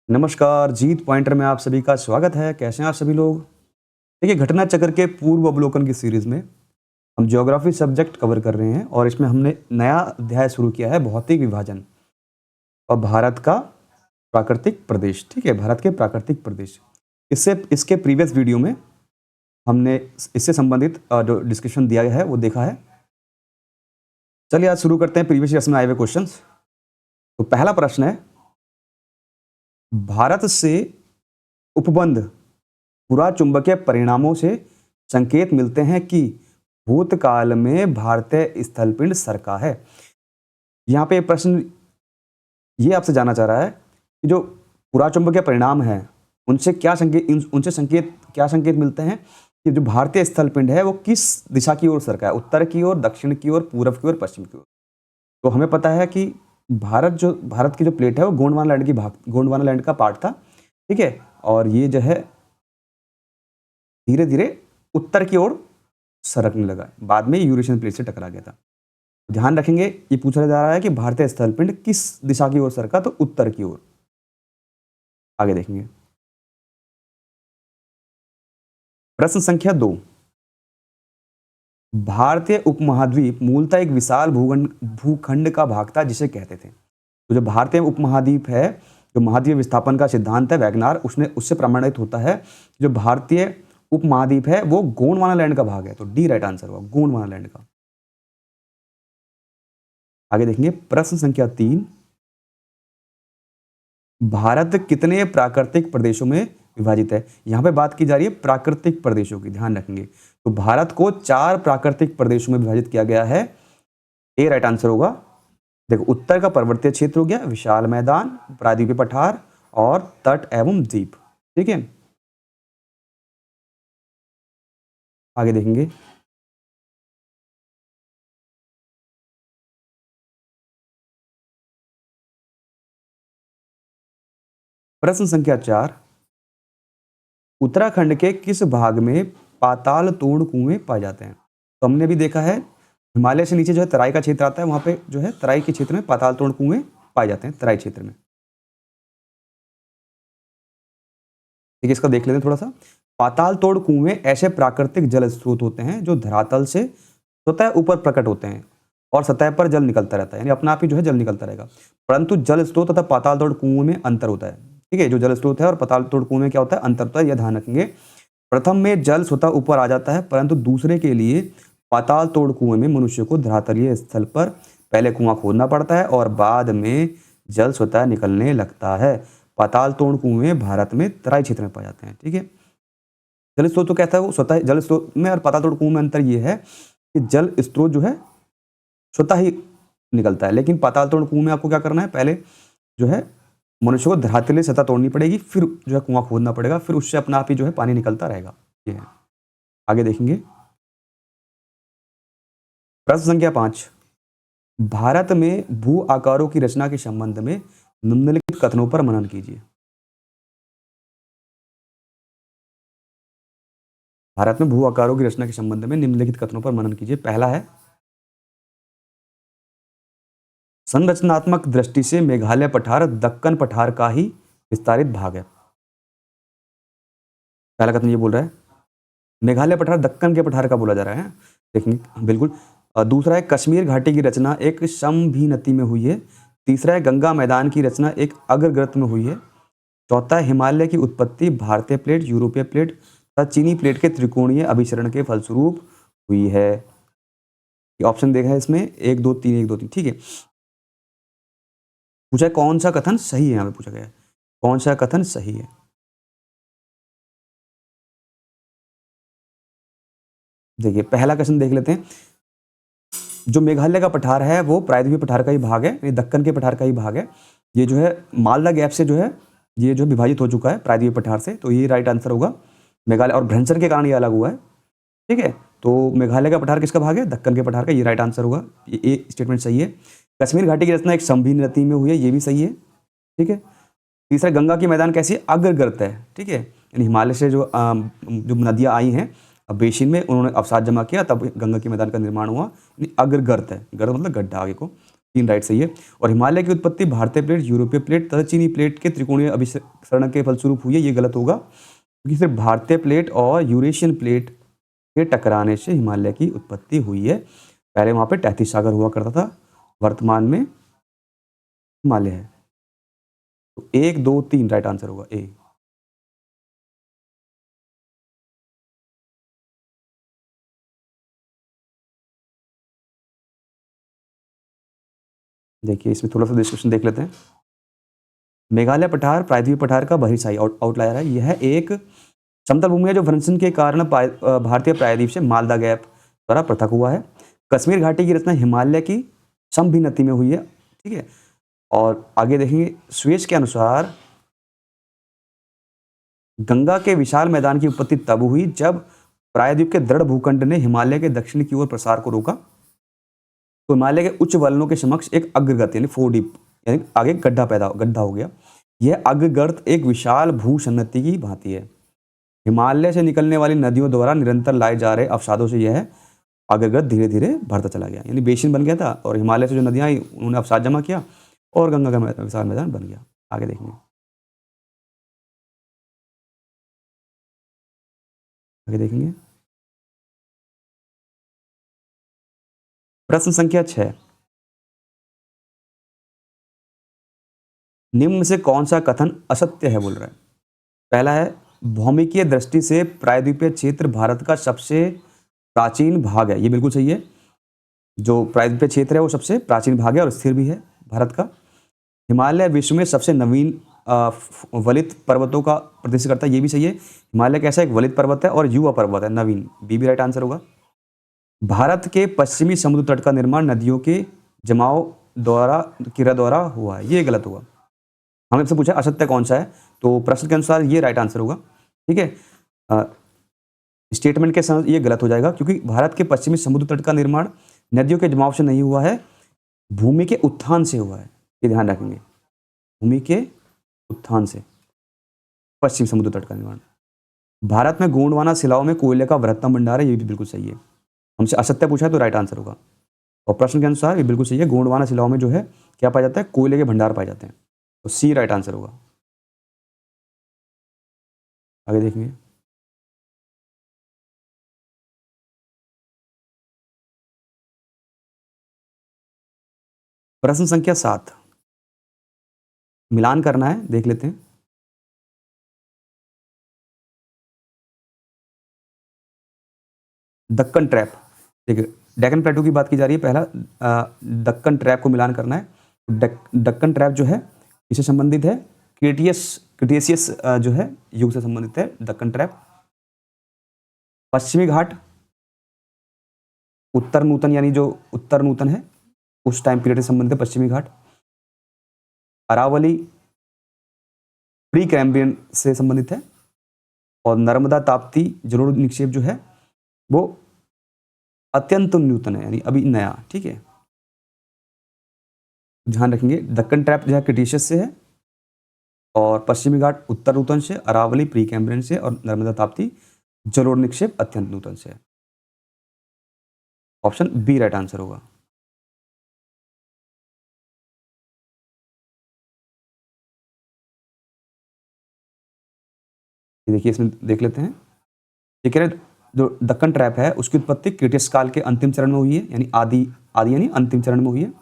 नमस्कार, जीत पॉइंटर में आप सभी का स्वागत है। कैसे हैं आप सभी लोग? देखिए, घटना चक्र के पूर्व अवलोकन की सीरीज में हम ज्योग्राफी सब्जेक्ट कवर कर रहे हैं और इसमें हमने नया अध्याय शुरू किया है, भौतिक विभाजन और भारत का प्राकृतिक प्रदेश। ठीक है, भारत के प्राकृतिक प्रदेश। इससे इसके प्रीवियस वीडियो में हमने इससे संबंधित जो डिस्कशन दिया गया है वो देखा है। चलिए आज शुरू करते हैं प्रीवियस ईयर्स में आए हुए क्वेश्चंस। तो पहला प्रश्न है, भारत से उपबंध पुरा चुंबकीय परिणामों से संकेत मिलते हैं कि भूतकाल में भारतीय स्थलपिंड सरका है। यहाँ पे प्रश्न ये आपसे जानना चाह रहा है कि जो पुराचुंबकीय परिणाम है उनसे क्या संकेत मिलते हैं कि जो भारतीय स्थलपिंड है वो किस दिशा की ओर सरका है, उत्तर की ओर, दक्षिण की ओर, पूर्व की ओर, पश्चिम की ओर। तो हमें पता है कि भारत की जो प्लेट है वो गोंडवाना लैंड का पार्ट था। ठीक है, और ये जो है धीरे धीरे उत्तर की ओर सरकने लगा, बाद में यूरेशियन प्लेट से टकरा गया था। ध्यान रखेंगे, ये पूछा जा रहा है कि भारतीय स्थलपिंड किस दिशा की ओर सरका, तो उत्तर की ओर। आगे देखेंगे, प्रश्न संख्या 2। भारतीय उपमहाद्वीप मूलतः एक विशाल भूखंड का भाग था जिसे कहते थे। तो जो भारतीय उपमहाद्वीप है, जो महाद्वीप विस्थापन का सिद्धांत है वैगनार, उससे प्रमाणित होता है जो भारतीय उपमहाद्वीप है वो गोंडवाना लैंड का भाग है। तो डी राइट आंसर हुआ, गोंडवाना लैंड का। आगे देखेंगे, प्रश्न संख्या 3। भारत कितने प्राकृतिक प्रदेशों में विभाजित है? यहां पे बात की जा रही है प्राकृतिक प्रदेशों की, ध्यान रखेंगे। तो भारत को 4 प्राकृतिक प्रदेशों में विभाजित किया गया है। ए राइट आंसर होगा। देखो, उत्तर का पर्वतीय क्षेत्र हो गया, विशाल मैदान, प्रायद्वीपीय पठार और तट एवं द्वीप। ठीक है, आगे देखेंगे, प्रश्न संख्या 4। उत्तराखंड के किस भाग में पाताल तोड़ कुएं पाए जाते हैं? तो हमने भी देखा है हिमालय से नीचे जो है तराई का क्षेत्र आता है, वहां पे जो है तराई के क्षेत्र में पाताल तोड़ कुएं पाए जाते हैं, तराई क्षेत्र में। ठीक है, इसका देख लेते हैं थोड़ा सा। पाताल तोड़ कुएं ऐसे प्राकृतिक जल स्रोत होते हैं जो धरातल से स्वतः ऊपर प्रकट होते हैं और सतह पर जल निकलता रहता है, यानी अपना आप ही जो है जल निकलता रहेगा। परंतु जल स्रोत तथा पाताल तोड़ कुएं में अंतर होता है। ठीक है, जो जल स्रोत है और पाताल तोड़ कुएं में क्या होता है, अंतर होता है, यह ध्यान रखेंगे। प्रथम में जल स्वतः ऊपर आ जाता है, परंतु दूसरे के लिए पाताल तोड़ कुएं में मनुष्य को धरातलीय स्थल पर पहले कुआं खोदना पड़ता है और बाद में जल स्वतः निकलने लगता है। पाताल तोड़ कुएं भारत में तराई क्षेत्र में पाए जाते हैं। ठीक है, जल स्रोत तो कहता है वो स्वतः, जल स्रोत में और पाताल तोड़ कुएं में अंतर ये है कि जल स्रोत जो है स्वतः ही निकलता है, लेकिन पाताल तोड़ कुएं में आपको क्या करना है, पहले जो है मनुष्य को धरातलीय सतह तोड़नी पड़ेगी, फिर जो है कुआं खोदना पड़ेगा, फिर उससे अपना आप ही जो है पानी निकलता रहेगा। ये है, आगे देखेंगे, प्रश्न संख्या 5। भारत में भू आकारों की रचना के संबंध में निम्नलिखित कथनों पर मनन कीजिए। भारत में भू आकारों की रचना के संबंध में निम्नलिखित कथनों पर मनन कीजिए। पहला है, संरचनात्मक दृष्टि से मेघालय पठार दक्कन पठार का ही विस्तारित भाग है। पहला कथन ये बोल रहा है मेघालय पठार दक्कन के पठार का बोला जा रहा है, देखेंगे बिल्कुल। दूसरा है, कश्मीर घाटी की रचना एक समभीनति में हुई है। तीसरा है, गंगा मैदान की रचना एक अग्रगर्त में हुई है। चौथा है, हिमालय की उत्पत्ति भारतीय प्लेट, यूरोपीय प्लेट तथा चीनी प्लेट के त्रिकोणीय अभिसरण के फलस्वरूप हुई है। ऑप्शन देखा है इसमें 1 2 3 1 2 3। ठीक है, पूछा है कौन सा कथन सही है, यहाँ पे पूछा गया है कौन सा कथन सही है। देखिए, पहला क्वेश्चन देख लेते हैं। जो मेघालय का पठार है वो प्रायद्वीपीय पठार का ही भाग है, यानी दक्कन के पठार का ही भाग है। ये जो है मालदा गैप से जो है ये जो विभाजित हो चुका है प्रायद्वीपीय पठार से, तो ये राइट आंसर होगा। मेघालय और भ्रंशन के कारण ये अलग हुआ है। ठीक है, तो मेघालय का पठार किसका भाग है, दक्कन के पठार का, ये राइट आंसर होगा। ये स्टेटमेंट सही है। कश्मीर घाटी की रचना एक समभीनति में हुई है, ये भी सही है। ठीक है, तीसरा, गंगा की मैदान कैसी अग्रगर्त है। ठीक है, यानी हिमालय से जो नदियां आई हैं अब बेसिन में, उन्होंने अवसाद जमा किया, तब गंगा की मैदान का निर्माण हुआ। अग्रगर्त है, गर्त मतलब गड्ढा आगे को। 3 राइट सही है। और हिमालय की उत्पत्ति भारतीय प्लेट, यूरोपीय प्लेट तथा चीनी प्लेट के त्रिकोणीय अभिसरण के फलस्वरूप हुई है, ये गलत होगा, क्योंकि सिर्फ भारतीय प्लेट और यूरेशियन प्लेट के टकराने से हिमालय की उत्पत्ति हुई है। पहले वहां पे तैतीस सागर हुआ करता था, वर्तमान में हिमालय है। तो 1 2 3 राइट आंसर होगा ए। देखिए इसमें थोड़ा सा डिस्कशन देख लेते हैं। मेघालय पठार प्रायद्वीप पठार का बहिर्साई आउटलायर है। यह एक समतल भूमि है जो भ्रंशन के कारण भारतीय प्रायद्वीप से मालदा गैप द्वारा पृथक हुआ है। कश्मीर घाटी की रचना हिमालय की समभिन्नति में हुई है, ठीक है। और आगे देखेंगे, स्वेज के अनुसार गंगा के विशाल मैदान की उत्पत्ति तब हुई जब प्रायद्वीप के दृढ़ भूखंड ने हिमालय के दक्षिण की ओर प्रसार को रोका। तो हिमालय के उच्च वलनों के समक्ष एक अग्रगत यानी फोर डीप यानी आगे गड्ढा हो गया। यह अग्रगर्त एक विशाल भूसन्नति की भांति है। हिमालय से निकलने वाली नदियों द्वारा निरंतर लाए जा रहे अवसादों से यह अग्रगर्त धीरे धीरे बढ़ता चला गया, यानी बेसिन बन गया था और हिमालय से जो नदियां आई उन्होंने अवसाद जमा किया और गंगा का विशाल मैदान बन गया। आगे देखेंगे, आगे देखेंगे प्रश्न संख्या 6, निम्न में से कौन सा कथन असत्य है बोल रहा है। पहला है, भौमिकीय दृष्टि से प्रायद्वीपीय क्षेत्र भारत का सबसे प्राचीन भाग है, ये बिल्कुल सही है। जो प्रायद्वीपीय क्षेत्र है वो सबसे प्राचीन भाग है और स्थिर भी है भारत का। हिमालय विश्व में सबसे नवीन वलित पर्वतों का प्रतिनिधित्व करता है, ये भी सही है। हिमालय कैसा एक वलित पर्वत है और युवा पर्वत है, नवीन, बी भी राइट आंसर होगा। भारत के पश्चिमी समुद्र तट का निर्माण नदियों के जमाव द्वारा किरा द्वारा हुआ है, ये गलत हुआ। हमने आपसे पूछा असत्य कौन सा है, तो प्रश्न के अनुसार ये राइट आंसर होगा, ठीक है। स्टेटमेंट के साथ ये गलत हो जाएगा, क्योंकि भारत के पश्चिमी समुद्र तट का निर्माण नदियों के जमाव से नहीं हुआ है, भूमि के उत्थान से हुआ है, ये ध्यान रखेंगे। भूमि के उत्थान से पश्चिम समुद्र तट का निर्माण। भारत में गोंडवाना शिलाओं में कोयले का बृहत्तम भंडार है, ये भी बिल्कुल सही है। हमसे असत्य पूछा है तो राइट आंसर होगा, और प्रश्न के अनुसार ये बिल्कुल सही है। गोंडवाना शिलाओं में जो है क्या पाया जाता है, कोयले के भंडार पाए जाते हैं, तो सी राइट आंसर होगा। आगे देखेंगे, प्रश्न संख्या 7, मिलान करना है, देख लेते हैं। दक्कन ट्रैप, देखिए डेक्कन प्लेटू की बात की जा रही है। पहला दक्कन ट्रैप को मिलान करना है। दक्कन ट्रैप जो है इससे संबंधित है, क्रिटेशियस जो है युग से संबंधित है दक्कन ट्रैप। पश्चिमी घाट उत्तर नूतन, यानी जो उत्तर नूतन है उस टाइम पीरियड से संबंधित है पश्चिमी घाट। अरावली प्री कैम्ब्रियन से संबंधित है, और नर्मदा ताप्ती जलोढ़ निक्षेप जो है वो अत्यंत न्यूतन है, यानी अभी नया, ठीक है। ध्यान रखेंगे, दक्कन ट्रैप जो है क्रिटेशियस से है, और पश्चिमी घाट उत्तर नूतन से, अरावली प्री कैम्ब्रियन से, और नर्मदा ताप्ती जलोढ़ निक्षेप अत्यंत नूतन से है। ऑप्शन बी राइट आंसर होगा। देखिए इसमें देख लेते हैं, ये कह रहे जो दक्कन ट्रैप है उसकी उत्पत्ति क्रिटेशियस काल के अंतिम चरण में हुई है, यानी आदि यानी अंतिम चरण में हुई है।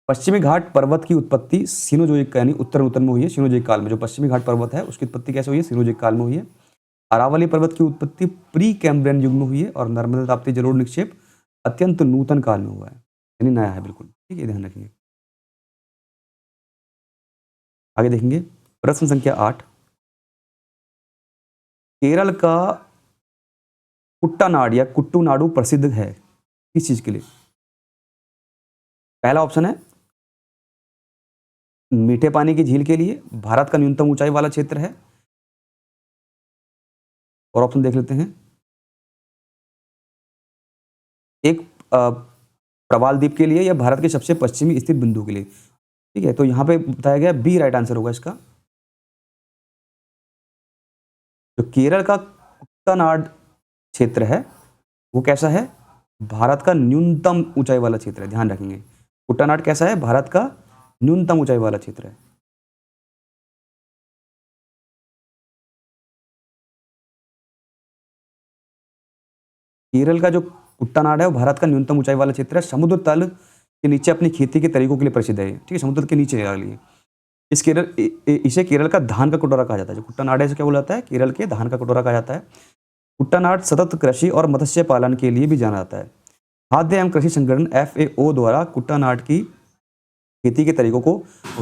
पश्चिमी घाट पर्वत की उत्पत्ति सिनोजोइक यानी उत्तर नूतन में हुई है, सिनोजोइक काल में। जो पश्चिमी घाट पर्वत है उसकी उत्पत्ति कैसे हुई है, सिनोजोइक काल में हुई है। अरावली पर्वत की उत्पत्ति प्री कैम्ब्रियन युग में हुई है, और नर्मदा ताप्ती जलोढ़ निक्षेप अत्यंत नूतन काल में हुआ है, यानी नया है बिल्कुल, ठीक है, ध्यान रखेंगे। आगे देखेंगे, प्रश्न संख्या 8, केरल का कुट्टानाड या कुट्टूनाडु प्रसिद्ध है किस चीज के लिए। पहला ऑप्शन है मीठे पानी की झील के लिए, भारत का न्यूनतम ऊंचाई वाला क्षेत्र है, और ऑप्शन देख लेते हैं, एक प्रवाल द्वीप के लिए, या भारत के सबसे पश्चिमी स्थित बिंदु के लिए, ठीक है। तो यहां पे बताया गया बी राइट आंसर होगा इसका। जो केरल का कुट्टानाड क्षेत्र है वो कैसा है, भारत का न्यूनतम ऊंचाई वाला क्षेत्र है, ध्यान रखेंगे। कुट्टानाड कैसा है? भारत का न्यूनतम ऊंचाई वाला क्षेत्र है। केरल का जो कुट्टानाड है वो भारत का न्यूनतम ऊंचाई वाला क्षेत्र है, समुद्र तल के नीचे अपनी खेती के तरीकों के लिए प्रसिद्ध है। ठीक है, समुद्र तल के नीचे है लिए। इसे केरल का धान का कटोरा कहा जाता है। जो कुट्टानाड है इसे क्या बोला जाता है? केरल के धान का कटोरा कहा जाता है। कुट्टानाड सतत कृषि और मत्स्य पालन के लिए भी जाना जाता है। खाद्य एवं कृषि संगठन FAO द्वारा कुट्टानाड की खेती के तरीकों को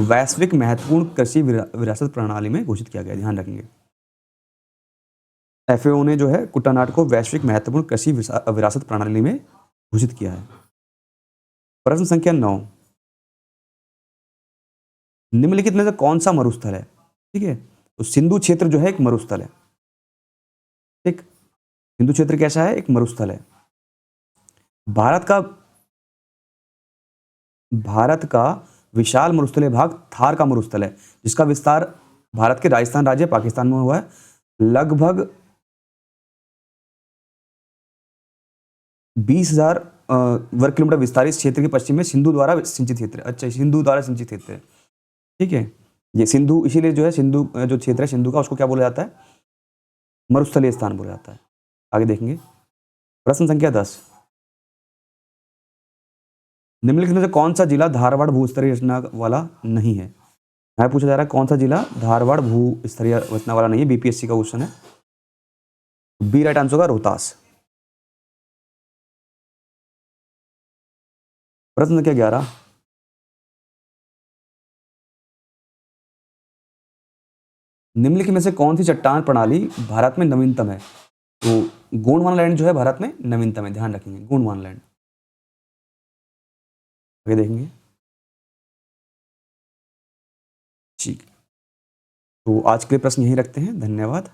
वैश्विक महत्वपूर्ण कृषि विरासत प्रणाली में घोषित किया गया। ध्यान रखेंगे, FAO ने जो है कुट्टानाड को वैश्विक महत्वपूर्ण कृषि विरासत प्रणाली में घोषित किया है। प्रश्न संख्या 9, निम्नलिखित में से कौन सा मरुस्थल है? ठीक है, तो सिंधु क्षेत्र जो है एक मरुस्थल है। ठीक, सिंधु क्षेत्र कैसा है? एक मरुस्थल है। भारत का विशाल मरुस्थलीय भाग थार का मरुस्थल है, जिसका विस्तार भारत के राजस्थान राज्य पाकिस्तान में हुआ है। लगभग 20,000 वर्ग किलोमीटर विस्तारित क्षेत्र के पश्चिम में सिंधु द्वारा सिंचित क्षेत्र। अच्छा, सिंधु द्वारा सिंचित क्षेत्र है। ठीक है, ये सिंधु, इसीलिए जो है सिंधु जो क्षेत्र है सिंधु का, उसको क्या बोला जाता है? मरुस्थलीय स्थान बोला जाता है। आगे देखेंगे, प्रश्न संख्या 10, निम्नलिखित में से कौन सा जिला धारवाड़ भूस्तरीय रचना वाला नहीं है? यहाँ पूछा जा रहा है कौन सा जिला धारवाड़ भूस्तरीय रचना वाला नहीं है। BPSC का क्वेश्चन है। बी राइट आंसर होगा रोहतास। प्रश्न संख्या 11, निम्नलिखित में से कौन सी चट्टान प्रणाली भारत में नवीनतम है? तो गोंडवाना जो है भारत में नवीनतम है। ध्यान रखेंगे, गोंडवाना। आगे देखेंगे, ठीक। तो आज के लिए प्रश्न यहीं रखते हैं। धन्यवाद।